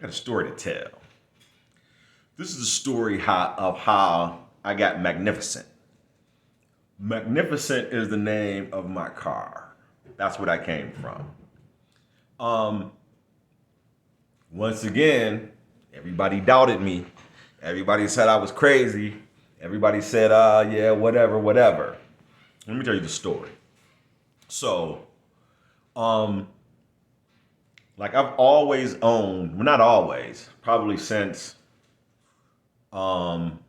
got a story to tell. This is a story of how I got Magnificent. Magnificent is the name of my car. That's what I came from. Um, Once again, everybody doubted me. Everybody said I was crazy. Everybody said, yeah, whatever, whatever. Let me tell you the story. So, um, like I've always owned, well, not always, probably since um,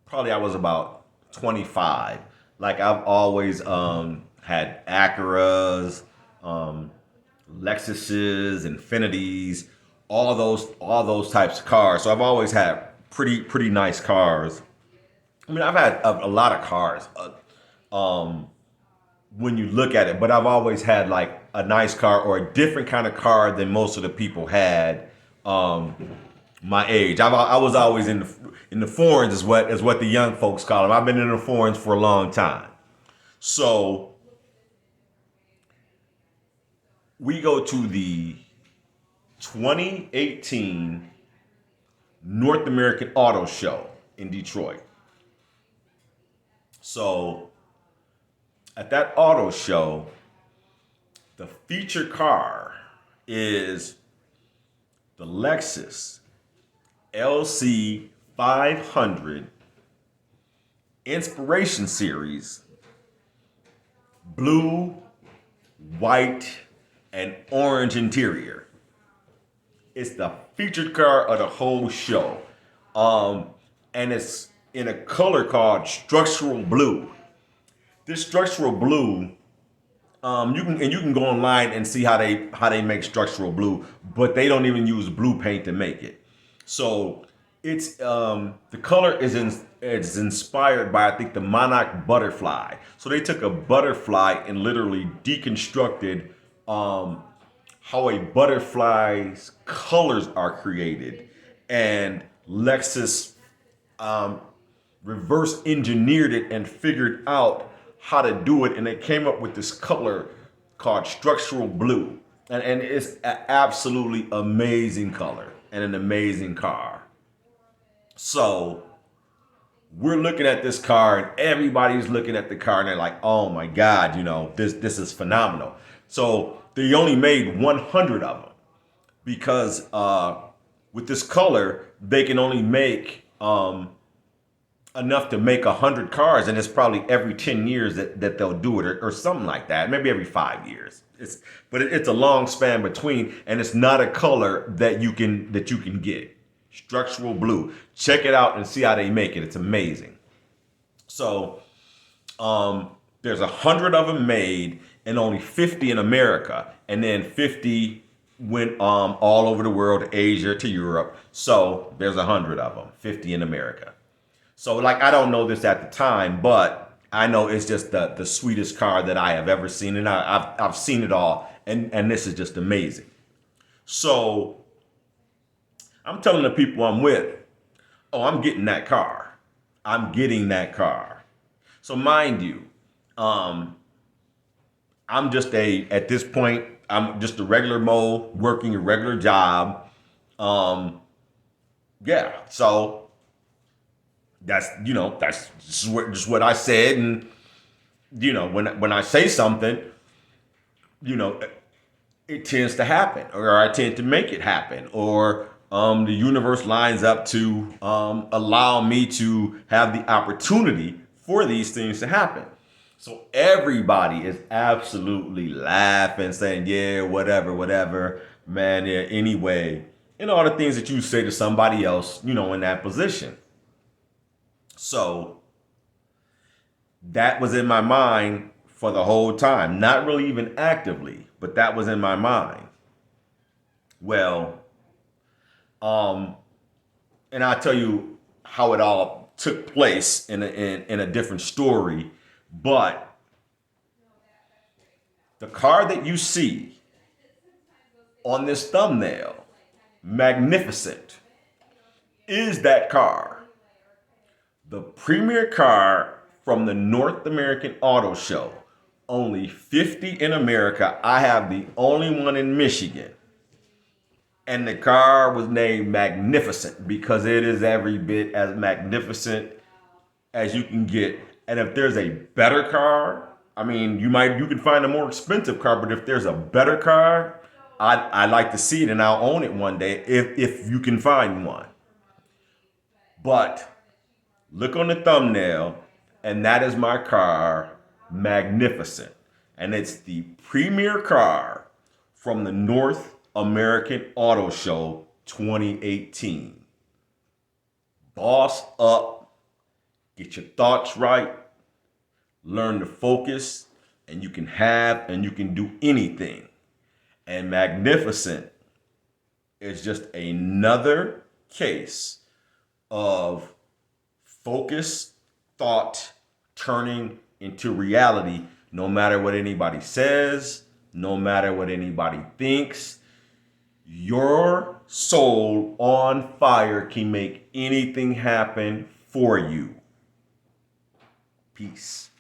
probably I was about 25. Like I've always had Acuras, um, Lexuses, Infinities, all those types of cars. So I've always had pretty nice cars. I mean, I've had a lot of cars when you look at it, but I've always had like a nice car or a different kind of car than most of the people had. Um, my age. I was always in the foreigns is what the young folks call them. I've been in the foreigns for a long time. So we go to the 2018 North American Auto Show in Detroit. So at that auto show, the featured car is the Lexus LC 500 Inspiration Series, blue, white, and orange interior. It's the featured car of the whole show. And it's in a color called structural blue. This structural blue, you can go online and see how they make structural blue, but they don't even use blue paint to make it. So it's the color is inspired by, I think, the monarch butterfly. So they took a butterfly and literally deconstructed how a butterfly's colors are created, and Lexus reverse engineered it and figured out how to do it, and they came up with this color called structural blue, and it's an absolutely amazing color and an amazing car. So we're looking at this car, and everybody's looking at the car, and they're like, "Oh my God, this is phenomenal." So they only made 100 of them because with this color, they can only make enough to make 100 cars, and it's probably every 10 years that they'll do it, or something like that, maybe every 5 years. It's a long span between, and it's not a color that you can get. Structural blue. Check it out and see how they make it. It's amazing. So there's 100 of them made, and only 50 in America, and then 50 went all over the world, Asia to Europe. So there's 100 of them, 50 in America. So like I don't know this at the time, but I know it's just the sweetest car that I have ever seen, and I've seen it all, and this is just amazing. So I'm telling the people I'm with, oh, I'm getting that car. I'm getting that car. So mind you, I'm just at this point, I'm just a regular Mo working a regular job. Yeah, so that's just what I said, and when I say something, you know, it tends to happen, or I tend to make it happen, or the universe lines up to allow me to have the opportunity for these things to happen. So everybody is absolutely laughing, saying, "Yeah, whatever, whatever, man. Yeah, anyway," and all the things that you say to somebody else, in that position. So that was in my mind for the whole time, not really even actively, but that was in my mind. Well, um, and I'll tell you how it all took place in a different story. But the car that you see on this thumbnail, Magnificent, is that car. The premier car from the North American Auto Show. Only 50 in America. I have the only one in Michigan. And the car was named Magnificent because it is every bit as magnificent as you can get. And if there's a better car, I mean, you can find a more expensive car, but if there's a better car, I'd like to see it and I'll own it one day if you can find one. But look on the thumbnail, and that is my car, Magnificent. And it's the premier car from the North American Auto Show 2018. Boss up, get your thoughts right, learn to focus, and you can do anything. And Magnificent is just another case of focus, thought turning into reality, no matter what anybody says, no matter what anybody thinks. Your soul on fire can make anything happen for you. Peace.